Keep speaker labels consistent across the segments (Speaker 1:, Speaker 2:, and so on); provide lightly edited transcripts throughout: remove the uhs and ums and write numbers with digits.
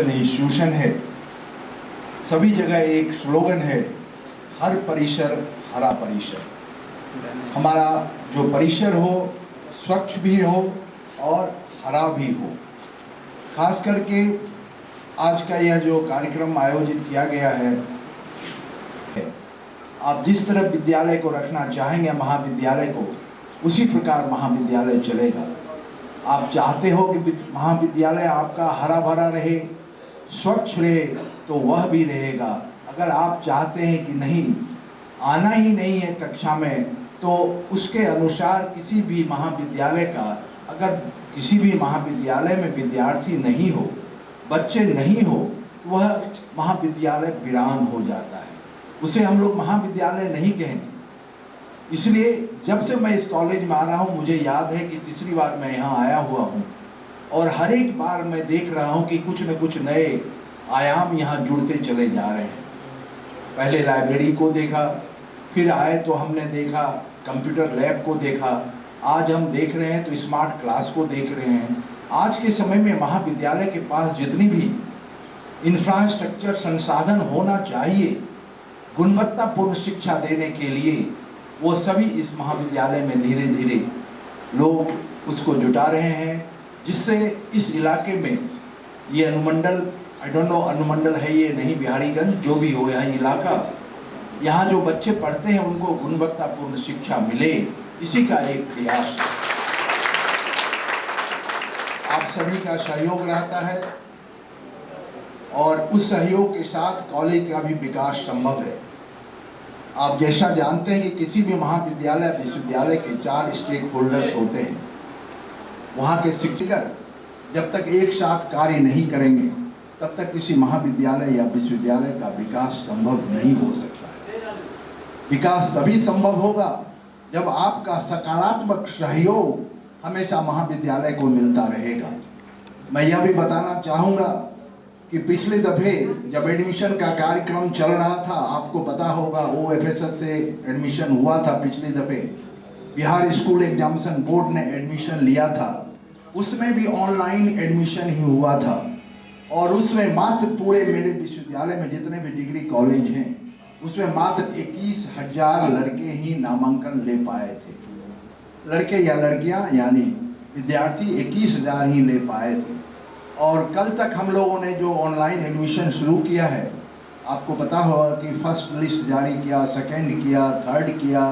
Speaker 1: Education institution है, सभी जगह एक स्लोगन है, हर परिसर हरा परिसर। हमारा जो परिसर हो स्वच्छ भी हो और हरा भी हो। खास करके आज का यह जो कार्यक्रम आयोजित किया गया है, आप जिस तरह विद्यालय को रखना चाहेंगे महाविद्यालय को, उसी प्रकार महाविद्यालय चलेगा। आप चाहते हो कि महाविद्यालय आपका हरा भरा रहे, स्वच्छ रहे, तो वह भी रहेगा। अगर आप चाहते हैं कि नहीं, आना ही नहीं है कक्षा में, तो उसके अनुसार किसी भी महाविद्यालय का, अगर किसी भी महाविद्यालय में विद्यार्थी नहीं हो, बच्चे नहीं हो, तो वह महाविद्यालय वीरान हो जाता है। उसे हम लोग महाविद्यालय नहीं कहेंगे। इसलिए जब से मैं इस कॉलेज में आ रहा हूँ, मुझे याद है कि तीसरी बार मैं यहाँ आया हुआ हूँ, और हर एक बार मैं देख रहा हूँ कि कुछ न कुछ नए आयाम यहाँ जुड़ते चले जा रहे हैं। पहले लाइब्रेरी को देखा, फिर आए तो हमने देखा कंप्यूटर लैब को देखा, आज हम देख रहे हैं तो स्मार्ट क्लास को देख रहे हैं। आज के समय में महाविद्यालय के पास जितनी भी इंफ्रास्ट्रक्चर संसाधन होना चाहिए गुणवत्तापूर्ण शिक्षा देने के लिए, वो सभी इस महाविद्यालय में धीरे धीरे लोग उसको जुटा रहे हैं, जिससे इस इलाके में ये अनुमंडल, आई डोंट नो अनुमंडल है ये नहीं, बिहारीगंज जो भी हो यह इलाका, यहाँ जो बच्चे पढ़ते हैं उनको गुणवत्तापूर्ण शिक्षा मिले, इसी का एक प्रयास है। आप सभी का सहयोग रहता है और उस सहयोग के साथ कॉलेज का भी विकास संभव है। आप जैसा जानते हैं कि किसी भी महाविद्यालय विश्वविद्यालय के 4 स्टेक होल्डर्स होते हैं। वहाँ के शिक्षक जब तक एक साथ कार्य नहीं करेंगे, तब तक किसी महाविद्यालय या विश्वविद्यालय का विकास संभव नहीं हो सकता है। विकास तभी संभव होगा जब आपका सकारात्मक सहयोग हमेशा महाविद्यालय को मिलता रहेगा। मैं यह भी बताना चाहूँगा कि पिछले दफ़े जब एडमिशन का कार्यक्रम चल रहा था, आपको पता होगा OFSS से एडमिशन हुआ था पिछले दफ़े, बिहार स्कूल एग्जामिनेशन बोर्ड ने एडमिशन लिया था, उसमें भी ऑनलाइन एडमिशन ही हुआ था, और उसमें मात्र पूरे मेरे विश्वविद्यालय में जितने भी डिग्री कॉलेज हैं, उसमें मात्र 21,000 लड़के ही नामांकन ले पाए थे। लड़के या लड़कियां यानी विद्यार्थी 21,000 ही ले पाए थे। और कल तक हम लोगों ने जो ऑनलाइन एडमिशन शुरू किया है, आपको पता होगा कि फर्स्ट लिस्ट जारी किया, सेकंड किया, थर्ड किया,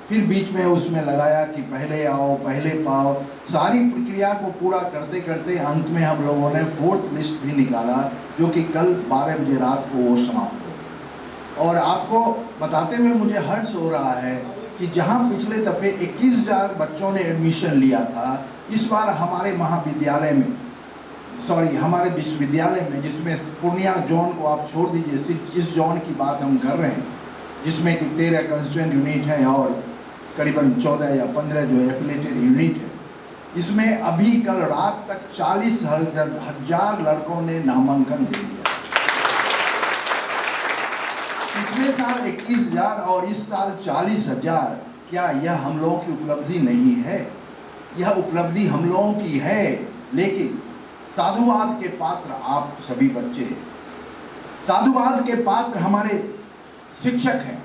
Speaker 1: फिर बीच में उसमें लगाया कि पहले आओ पहले पाओ। सारी प्रक्रिया को पूरा करते करते अंत में हम लोगों ने 4th लिस्ट भी निकाला, जो कि कल 12 बजे रात को वो समाप्त हो गई। और आपको बताते हुए मुझे हर्ष हो रहा है कि जहां पिछले दफ़े 21,000 बच्चों ने एडमिशन लिया था, इस बार हमारे महाविद्यालय में, हमारे विश्वविद्यालय में, जिसमें पूर्णिया जोन को आप छोड़ दीजिए, सिर्फ इस जोन की बात हम कर रहे हैं, जिसमें कि 13 कंस्टिट्यूएंट यूनिट है और करीबन 14 या 15 जो एफिलेटेड यूनिट है, इसमें अभी कल रात तक 40,000 लड़कों ने नामांकन दे दिया। पिछले साल 21,000 और इस साल 40,000। क्या यह हम लोगों की उपलब्धि नहीं है? यह उपलब्धि हम लोगों की है, लेकिन साधुवाद के पात्र आप सभी बच्चे हैं। साधुवाद के पात्र हमारे शिक्षक हैं,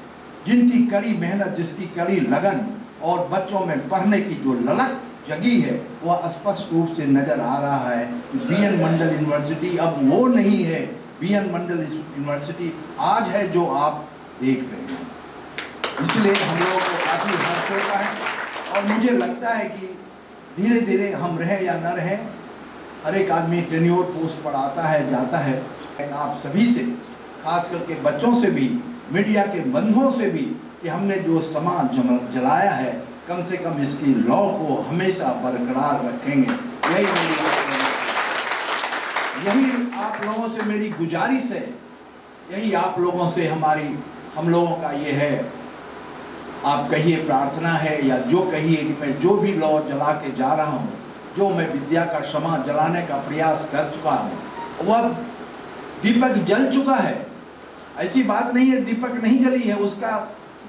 Speaker 1: जिनकी कड़ी मेहनत, जिसकी कड़ी लगन और बच्चों में पढ़ने की जो ललक जगी है, वह स्पष्ट रूप से नजर आ रहा है। BN मंडल यूनिवर्सिटी अब वो नहीं है। BN मंडल यूनिवर्सिटी आज है जो आप देख रहे हैं। इसलिए हम लोगों को काफ़ी हर्ष होता है, और मुझे लगता है कि धीरे धीरे हम रहे या न रहे, हर एक आदमी टेन्योर पोस्ट पर आता है जाता है। आप सभी से, खास करके बच्चों से भी, मीडिया के बंधुओं से भी, कि हमने जो समाज जलाया है, कम से कम इसकी लौ को हमेशा बरकरार रखेंगे। यही आप लोगों से मेरी गुजारिश है, यही आप लोगों से हम लोगों का ये है, आप कहिए प्रार्थना है या जो कहिए कि मैं जो भी लौ जला के जा रहा हूँ, जो मैं विद्या का शमा जलाने का प्रयास कर चुका हूँ, वह दीपक जल चुका है। ऐसी बात नहीं है दीपक नहीं जली है, उसका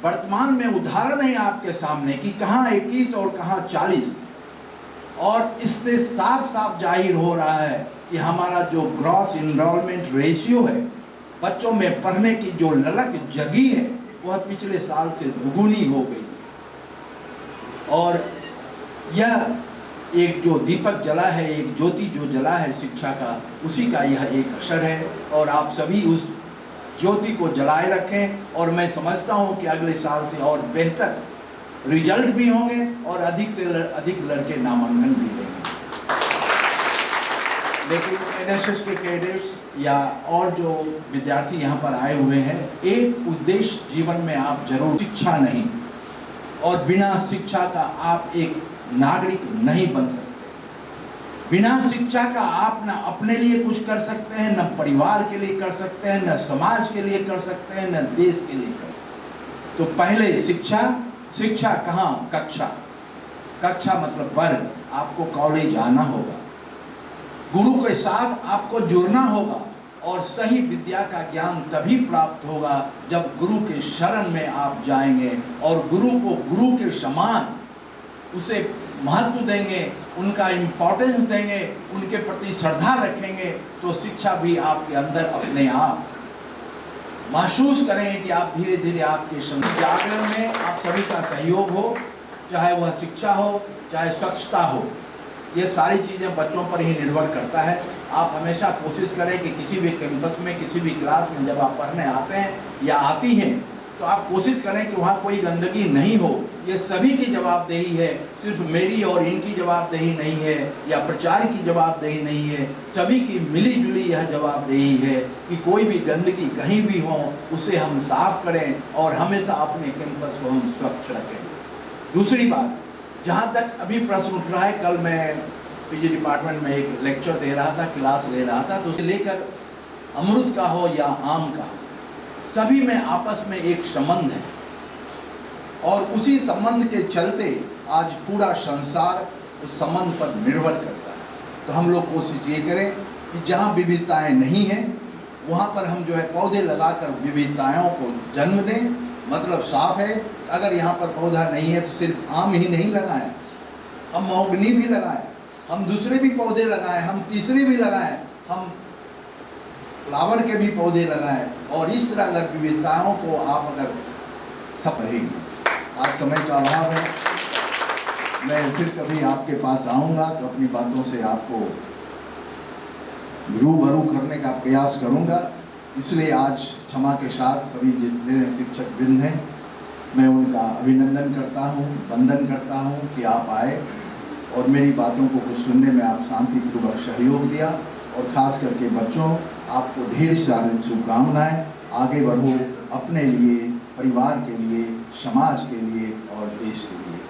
Speaker 1: वर्तमान में उदाहरण है आपके सामने कि कहाँ 21 और कहाँ 40। और इससे साफ साफ जाहिर हो रहा है कि हमारा जो ग्रॉस इनरोलमेंट रेशियो है, बच्चों में पढ़ने की जो ललक जगी है, वह पिछले साल से दुगुनी हो गई है। और यह एक जो दीपक जला है, एक ज्योति जो जला है शिक्षा का, उसी का यह एक असर है। और आप सभी उस ज्योति को जलाए रखें और मैं समझता हूं कि अगले साल से और बेहतर रिजल्ट भी होंगे और अधिक से अधिक लड़के नामांकन भी लेंगे। लेकिन एनएसएस के कैडेट्स या और जो विद्यार्थी यहाँ पर आए हुए हैं, एक उद्देश्य जीवन में आप जरूर, शिक्षा नहीं, और बिना शिक्षा का आप एक नागरिक नहीं बन सकते। बिना शिक्षा का आप न अपने लिए कुछ कर सकते हैं, न परिवार के लिए कर सकते हैं, न समाज के लिए कर सकते हैं, न देश के लिए कर सकते हैं। तो पहले शिक्षा, शिक्षा कहाँ? कक्षा। कक्षा मतलब वर्ग। आपको कॉलेज आना होगा, गुरु के साथ आपको जुड़ना होगा और सही विद्या का ज्ञान तभी प्राप्त होगा जब गुरु के शरण में आप जाएंगे और गुरु को गुरु के समान उसे महत्व देंगे, उनका इम्पोर्टेंस देंगे, उनके प्रति श्रद्धा रखेंगे, तो शिक्षा भी आपके अंदर अपने आप महसूस करेंगे कि आप धीरे धीरे आपके जागरण में आप सभी का सहयोग हो, चाहे वह शिक्षा हो, चाहे स्वच्छता हो। ये सारी चीज़ें बच्चों पर ही निर्भर करता है। आप हमेशा कोशिश करें कि किसी भी कैंपस में, किसी भी क्लास में जब आप पढ़ने आते हैं या आती हैं, तो आप कोशिश करें कि वहाँ कोई गंदगी नहीं हो। ये सभी की जवाबदेही है, सिर्फ मेरी और इनकी जवाबदेही नहीं है या प्रचार की जवाबदेही नहीं है, सभी की मिली जुली यह जवाबदेही है कि कोई भी गंदगी कहीं भी हो उसे हम साफ करें और हमेशा अपने कैंपस को हम स्वच्छ रखें। दूसरी बात, जहाँ तक अभी प्रश्न उठ रहा है, कल मैं पीजी डिपार्टमेंट में एक लेक्चर दे रहा था, क्लास ले रहा था, तो उसे लेकर अमरूद का हो या आम का हो, सभी में आपस में एक संबंध है और उसी संबंध के चलते आज पूरा संसार उस संबंध पर निर्भर करता है। तो हम लोग कोशिश ये करें कि जहाँ विविधताएं नहीं हैं वहाँ पर हम जो है पौधे लगाकर विविधताओं को जन्म दें। मतलब साफ है, अगर यहाँ पर पौधा नहीं है तो सिर्फ आम ही नहीं लगाएं, हम महोगनी भी लगाएं, हम दूसरे भी पौधे लगाएं, हम तीसरे भी लगाएं, हम फ्लावर के भी पौधे लगाएं और इस तरह अगर विविधताओं को आप अगर सब रहेगी। आज समय का अभाव है, मैं फिर कभी आपके पास आऊँगा तो अपनी बातों से आपको रूबरू करने का प्रयास करूँगा। इसलिए आज क्षमा के साथ सभी जितने शिक्षक वृंद हैं, मैं उनका अभिनंदन करता हूँ, वंदन करता हूँ कि आप आए और मेरी बातों को कुछ सुनने में आप शांतिपूर्वक सहयोग दिया। और ख़ास करके बच्चों, आपको ढेर सारी शुभकामनाएं। आगे बढ़ो अपने लिए, परिवार के लिए, समाज के लिए और देश के लिए।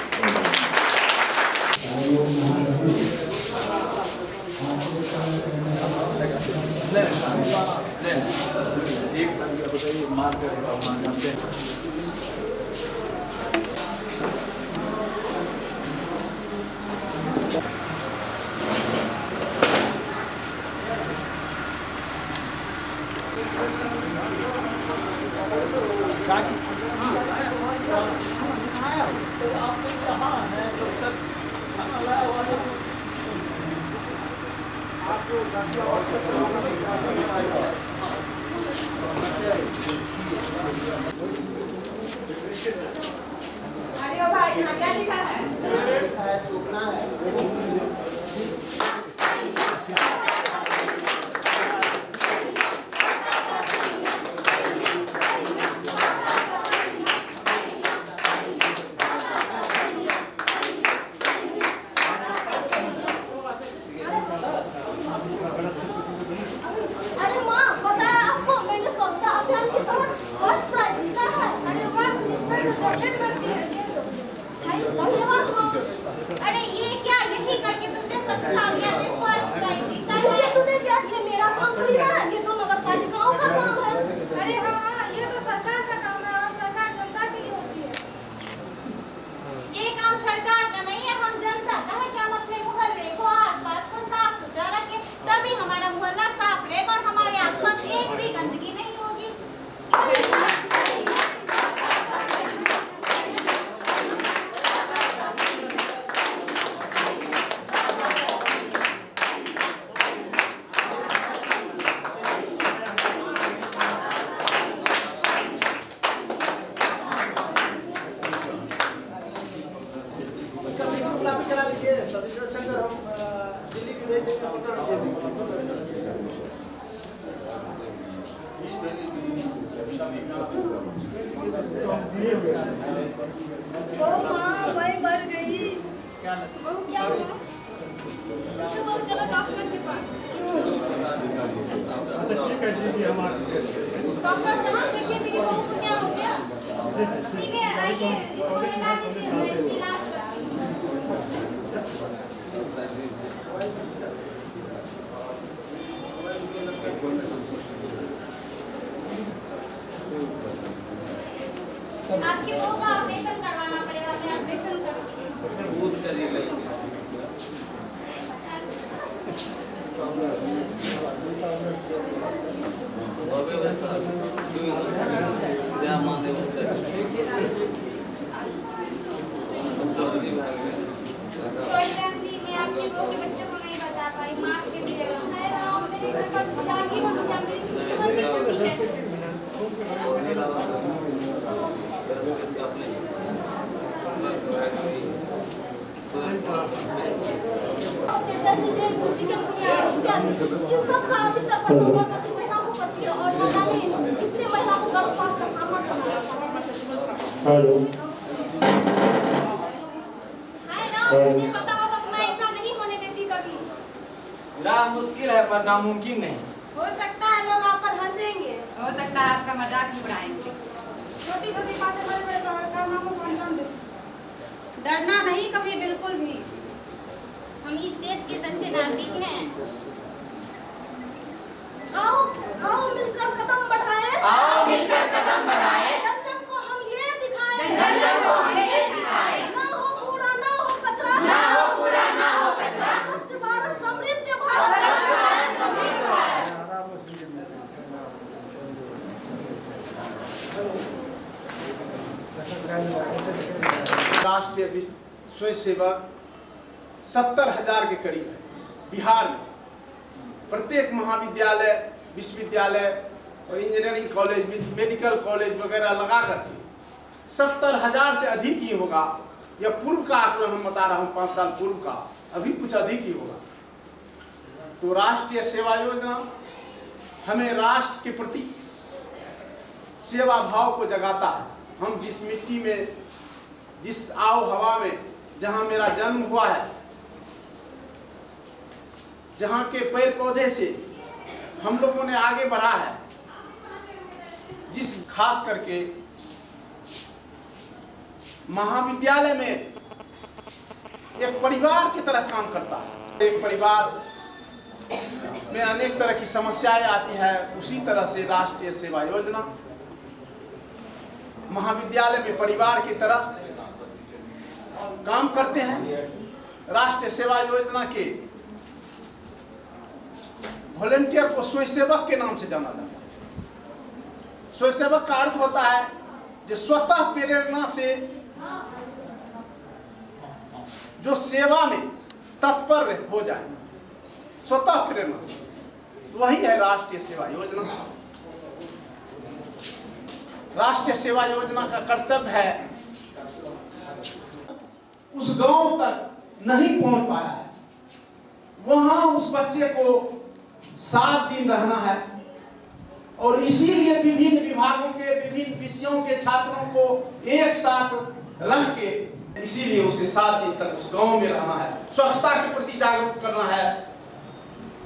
Speaker 1: एक बताइए, मार कर
Speaker 2: अरे ओ भाई, यहाँ क्या लिखा है?
Speaker 3: थूकना है।
Speaker 2: बहू क्या हुआ? तो बहू चलो डॉक्टर के पास। डॉक्टर साहब देखिए मेरी बहू को क्या हो गया? ठीक है आइए इसको लेटा दीजिए मैं इसकी इलाज करती हूँ। आपकी बहू का ऑपरेशन करवाना पड़ेगा, मैं ऑपरेशन करती हूँ। मैं आपकी बहू के बच्चे को नहीं बता पाई, माफ कीजिएगा। है राम मेरे घर पर जागी हो गया, मेरी किस्मत कितनी है। इन सब का अधिकतर प्रभाव महिला को पड़ती है और न जाने कितने महिला को गर्भपात का सामना करना पड़ता है। हाय राम, मुझे पता होता तो मैं ऐसा नहीं होने देती कभी।
Speaker 3: राह मुश्किल है पर नामुमकिन नहीं।
Speaker 2: हो सकता है लोग आप पर हंसेंगे, हो सकता है आपका मजाक भी उड़ाएंगे। छोटी छोटी बातें बड़े बड़े कारनामों को अंजाम देते। डरना नहीं कभी बिल्कुल भी। हम इस देश के सच्चे नागरिक हैं। आओ आओ मिलकर कदम बढ़ाएं।
Speaker 3: आओ मिलकर कदम बढ़ाएं।
Speaker 2: जन को हम ये दिखाएं।
Speaker 3: जन को हम ये दिखाएं।
Speaker 2: ना हो कूड़ा ना हो कचरा।
Speaker 3: ना हो कूड़ा ना हो कचरा।
Speaker 2: स्वच्छ भारत समृद्ध भारत।
Speaker 3: स्वच्छ भारत समृद्ध भारत।
Speaker 4: राष्ट्रीय स्वयंसेवक 70,000 के करीब है बिहार में। प्रत्येक महाविद्यालय, विश्वविद्यालय और इंजीनियरिंग कॉलेज, मेडिकल कॉलेज वगैरह लगा करके 70,000 से अधिक ही होगा। यह पूर्व का आकलन हम बता रहा हूँ, 5 साल पूर्व का, अभी कुछ अधिक ही होगा। तो राष्ट्रीय सेवा योजना हमें राष्ट्र के प्रति सेवा भाव को जगाता है। हम जिस मिट्टी में, जिस आओ हवा में, जहाँ मेरा जन्म हुआ है, जहाँ के पेड़ पौधे से हम लोगों ने आगे बढ़ा है, जिस खास करके महाविद्यालय में एक परिवार की तरह काम करता है। एक परिवार में अनेक तरह की समस्याएं आती है, उसी तरह से राष्ट्रीय सेवा योजना महाविद्यालय में परिवार की तरह काम करते हैं। राष्ट्रीय सेवा योजना के वॉलंटियर को स्वयंसेवक के नाम से जाना जाता है। स्वयंसेवक का अर्थ होता है जो स्वतः प्रेरणा से, जो सेवा में तत्पर हो जाए, स्वतः प्रेरणा से, वही है राष्ट्रीय सेवा योजना। राष्ट्रीय सेवा योजना का कर्तव्य है उस गांव तक नहीं पहुंच पाया है, वहां उस बच्चे को 7 दिन रहना है। और इसीलिए विभिन्न विभागों के विभिन्न विषयों के छात्रों को एक साथ रख के, इसीलिए उसे 7 दिन तक उस गांव में रहना है। स्वच्छता के प्रति जागरूक करना है।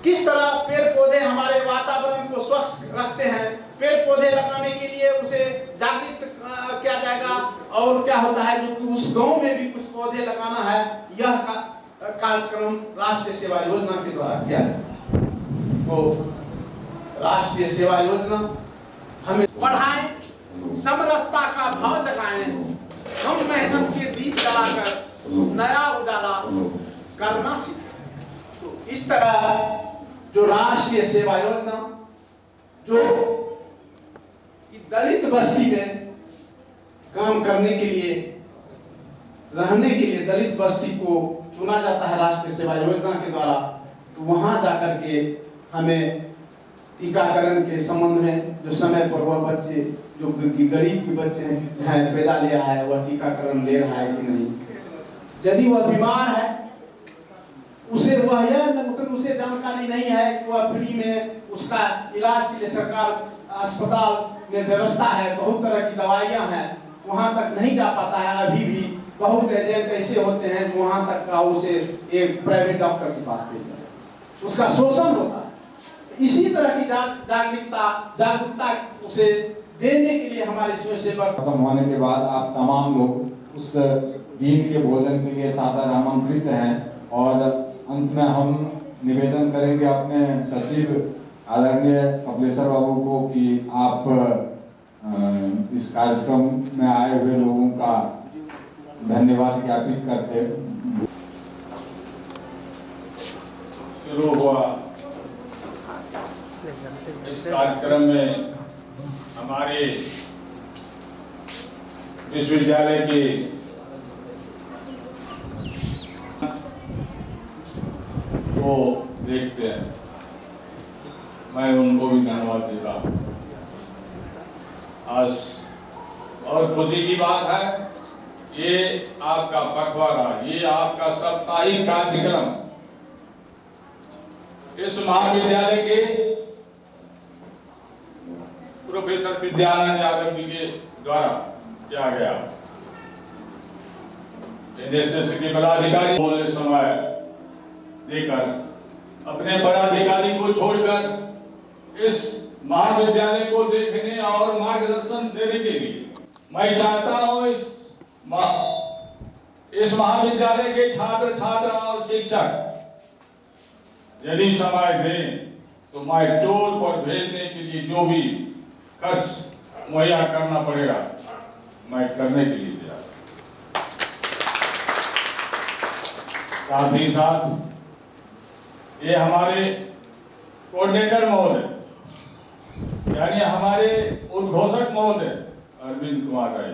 Speaker 4: किस तरह पेड़ पौधे हमारे वातावरण को स्वच्छ रखते हैं, पेड़ पौधे लगाने के लिए उसे जागृत किया जाएगा। और क्या होता है, जो कि उस गांव में भी कुछ पौधे लगाना है, यह कार्यक्रम राष्ट्रीय सेवा योजना के द्वारा किया जाता है। तो राष्ट्रीय सेवा योजना हमें बढ़ाएं, समरसता का भाव जगाएं, हम मेहनत के दीप जलाकर नया उजाला करना सीखें। तो इस तरह जो राष्ट्रीय सेवा योजना जो दलित बस्ती में काम करने के लिए, रहने के लिए दलित बस्ती को चुना जाता है राष्ट्रीय सेवा योजना के द्वारा, तो वहां जाकर के हमें टीकाकरण के संबंध में जो समय पर वह बच्चे जो गरीब के बच्चे हैं पैदा लिया है, वह टीकाकरण ले रहा है कि नहीं। यदि वह बीमार है, उसे जानकारी नहीं है कि वह फ्री में उसका इलाज के लिए सरकार अस्पताल में व्यवस्था है, बहुत तरह की दवाइयां हैं, वहां तक नहीं जा पाता है। अभी भी बहुत एजेंट ऐसे होते हैं जो वहां तक का उसे एक प्राइवेट डॉक्टर के पास भेज देते हैं, उसका शोषण होता है। इसी तरह की जागरूकता उसे देने के लिए हमारे स्वयंसेवक
Speaker 5: खत्म होने के बाद आप तमाम लोग उस दिन के भोजन के लिए सादर आमंत्रित हैं। और अंत में हम निवेदन करेंगे अपने सचिव आदरणीय कपिलेश्वर बाबू को कि आप इस कार्यक्रम में आए हुए लोगों का धन्यवाद ज्ञापित करते।
Speaker 6: शुरू हुआ इस कार्यक्रम में हमारे विश्वविद्यालय के को देखते हैं, मैं उनको भी धन्यवाद देता हूँ। आज और खुशी की बात है, ये आपका पखवाड़ा, ये आपका साप्ताहिक कार्यक्रम इस महाविद्यालय के प्रोफेसर विद्यानंद यादव जी के द्वारा किया गया। एनएसएस के पदाधिकारी बोलने समय देकर अपने पदाधिकारी को छोड़कर इस महाविद्यालय को देखने और मार्गदर्शन देने के लिए मैं चाहता हूं इस महाविद्यालय के छात्र छात्रा और शिक्षक यदि समय दें तो मैं टोल पर भेजने के लिए जो भी खर्च मुहैया करना पड़ेगा मैं करने के लिए तैयार। साथ ही साथ ये हमारे कोऑर्डिनेटर महोदय यानी हमारे उद्घोषक महोदय अरविंद कुमार राय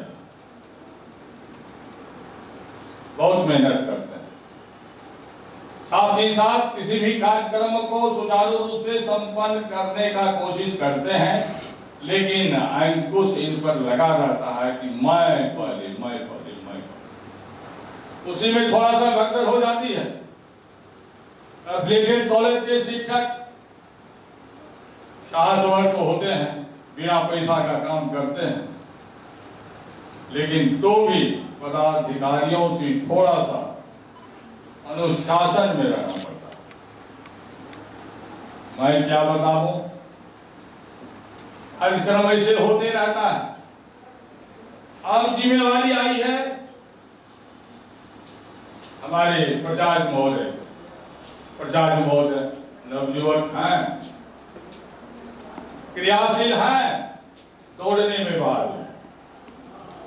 Speaker 6: बहुत मेहनत करते हैं। साथ ही साथ किसी भी कार्यक्रम को सुचारू रूप से संपन्न करने का कोशिश करते हैं, लेकिन अंकुश इन पर लगा रहता है कि मैं पहले उसी में थोड़ा सा भगदड़ हो जाती है। एफिलिएटेड कॉलेज के शिक्षक शाहसवर तो होते हैं, बिना पैसा का काम करते हैं, लेकिन तो भी पदाधिकारियों से थोड़ा सा अनुशासन में रहना पड़ता है। मैं क्या बताऊं, कार्यक्रम ऐसे होते रहता है। अब जिम्मेवारी आई है हमारे प्रचार्य महोदय नवयुवक हैं, क्रियाशील हैं, दौड़ने में बाहर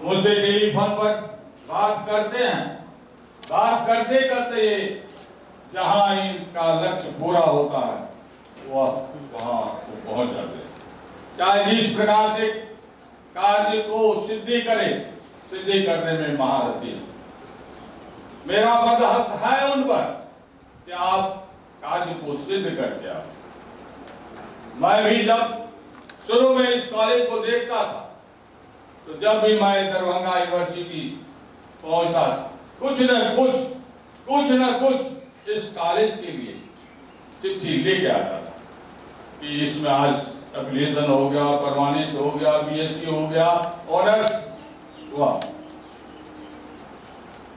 Speaker 6: मुझसे टेलीफोन पर बात करते हैं। बात करते करते जहां इनका लक्ष्य पूरा होता है वह वहां पहुंच जाते हैं। चाहे जिस प्रकार से कार्य को सिद्धि करने में महारथी है। मेरा बदहस्त है उन पर कि आप कार्य को सिद्ध करके आओ। मैं भी जब शुरू में इस कॉलेज को देखता था तो जब भी मैं दरभंगा यूनिवर्सिटी पहुंचता था कुछ न कुछ इस कॉलेज के लिए चिट्ठी लेके आता था कि इसमें आज एप्लीकेशन हो गया, प्रमाणित हो गया, बीएससी हो गया, ऑनर्स हुआ।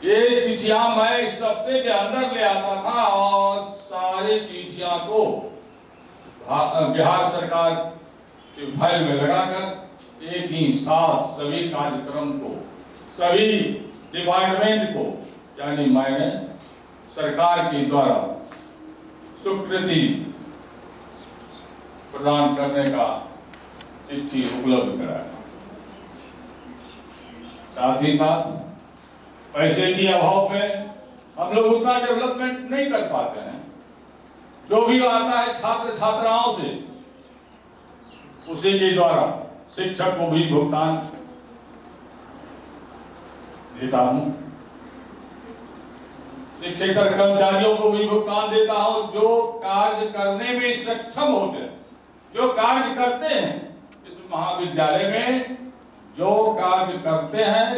Speaker 6: ये चिट्ठियां मैं इस हफ्ते के अंदर ले आता था और सारी चिट्ठियां को बिहार सरकार के फाइल में लगाकर एक ही साथ सभी कार्यक्रम को, सभी डिपार्टमेंट को, यानी मैंने सरकार के द्वारा स्वीकृति प्रदान करने का चिट्ठी उपलब्ध कराया। साथ ही साथ पैसे के अभाव में हम लोग उतना डेवलपमेंट नहीं कर पाते हैं। जो भी आता है छात्र छात्राओं से उसी के द्वारा शिक्षक को भी भुगतान देता हूं, शिक्षक कर्मचारियों को भी भुगतान देता हूं। जो कार्य करने में सक्षम होते हैं, जो कार्य करते हैं इस महाविद्यालय में, जो कार्य करते हैं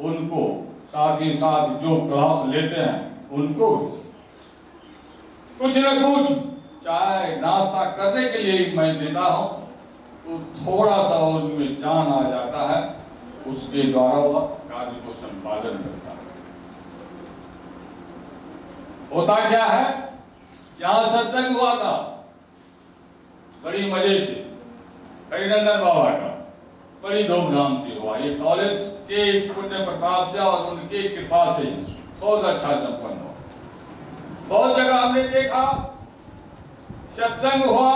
Speaker 6: उनको, साथ ही साथ जो क्लास लेते हैं उनको कुछ न कुछ चाय नाश्ता करने के लिए मैं देता हूं, तो थोड़ा सा उनमें जान आ जाता है, उसके द्वारा वह कार्य को संपादन करता है। होता क्या है, यहाँ सत्संग हुआ था बड़ी मजे से, हरिनंदन बाबा का बड़ी धूमधाम से हुआ। ये कॉलेज के पुण्य प्रताप से और उनकी कृपा से बहुत अच्छा संपन्न हुआ। बहुत जगह हमने देखा सत्संग हुआ,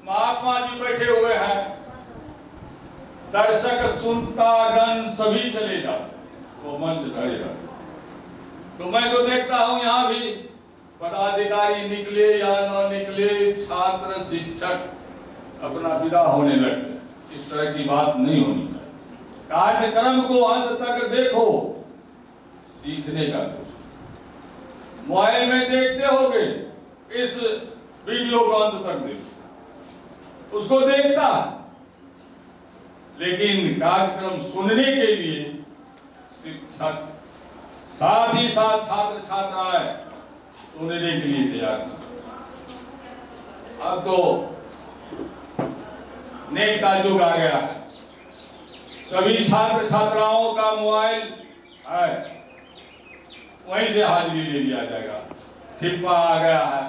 Speaker 6: महात्मा जी बैठे हुए हैं, दर्शक सुनता गण सभी चले जाते, वो मंच धरे रहते। तो मैं तो देखता हूं यहाँ भी पदाधिकारी निकले या न निकले, छात्र शिक्षक अपना विदा होने लगते। इस तरह की बात नहीं होनी चाहिए। कार्यक्रम को अंत तक देखो, सीखने का कुछ। मोबाइल में देखते होगे, इस वीडियो को अंत तक देखो, उसको देखता है, लेकिन कार्यक्रम सुनने के लिए शिक्षक साथ ही साथ छात्र छात्राएं सुनने के लिए तैयार नहीं। अब तो नेट का युग आ गया है, सभी छात्र छात्राओं का मोबाइल है, वहीं से हाजिरी ले लिया जाएगा। ठिप्पा आ गया है,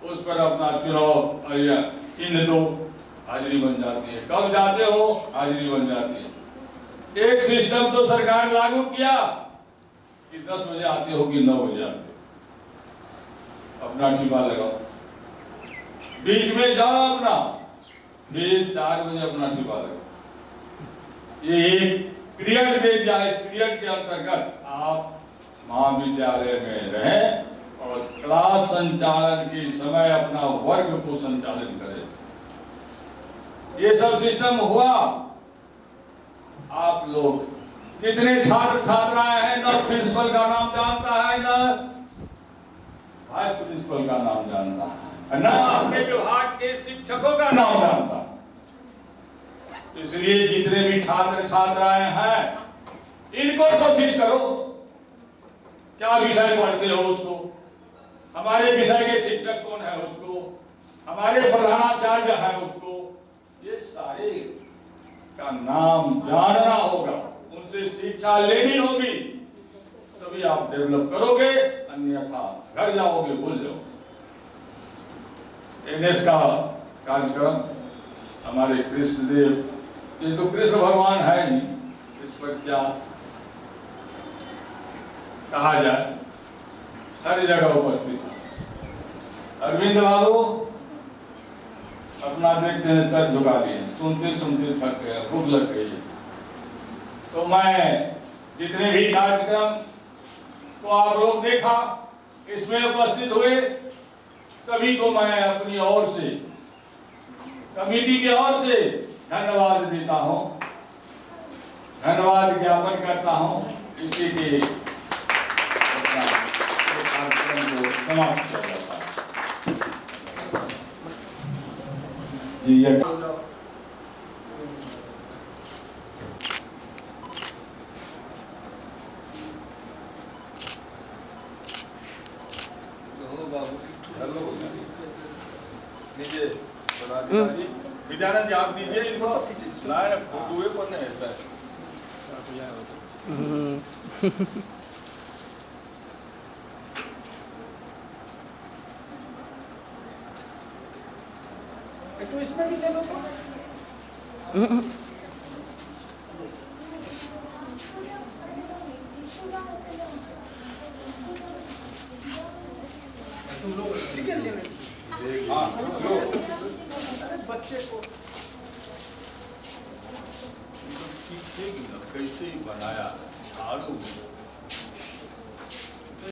Speaker 6: उस पर अपना चुनाव चिन्ह दो, हाजिरी बन जाती है। कब जाते हो, हाजिरी बन जाती है। एक सिस्टम तो सरकार लागू किया कि 10 बजे आते हो कि 9 बजे आते हो, अपना ठिप्पा लगाओ, बीच में जाओ अपना, फिर 4 बजे अपना ठिप्पा लगाओ। ये एक पीरियड दे दिया, इस पीरियड के अंतर्गत आप महाविद्यालय में रहें और क्लास संचालन के समय अपना वर्ग को संचालन करें। ये सब सिस्टम हुआ। आप लोग कितने छात्र छात्राएं हैं, न प्रिंसिपल का नाम जानता है, न वाइस प्रिंसिपल का नाम जानता है, न अपने विभाग के शिक्षकों का नाम जानता है। इसलिए जितने भी छात्र छात्राएं हैं, इनको कोशिश करो, क्या विषय पढ़ते हो उसको, हमारे विषय के शिक्षक कौन है उसको, हमारे प्रधानाचार्य है उसको, ये सारे का नाम जानना होगा, उनसे शिक्षा लेनी होगी, तभी आप डेवलप करोगे, अन्यथा घर जाओगे भूल जाओ। एनएस का कार्यक्रम हमारे कृष्णदेव, ये तो कृष्ण भगवान है ही, इस पर क्या कहा जाए, हर जगह उपस्थित है। अरविंद बाबू अपना देखते हैं सर झुका लिए, सुनते सुनते थक गए, भूख लग गई। तो मैं जितने भी कार्यक्रम को आप लोग देखा, इसमें उपस्थित हुए सभी को मैं अपनी ओर से, कमेटी की ओर से धन्यवाद देता हूं, धन्यवाद ज्ञापन करता हूं। इसी के कार्यक्रम को समाप्त किया जाता है।
Speaker 5: जी ये
Speaker 6: विद्यानंद जी आप दीजिए इनको, फोटो पर नहीं है सर।
Speaker 4: तो इसमें भी ले लो तो। ठीक है, ले लो। बच्चे को
Speaker 6: कैसे बनाया,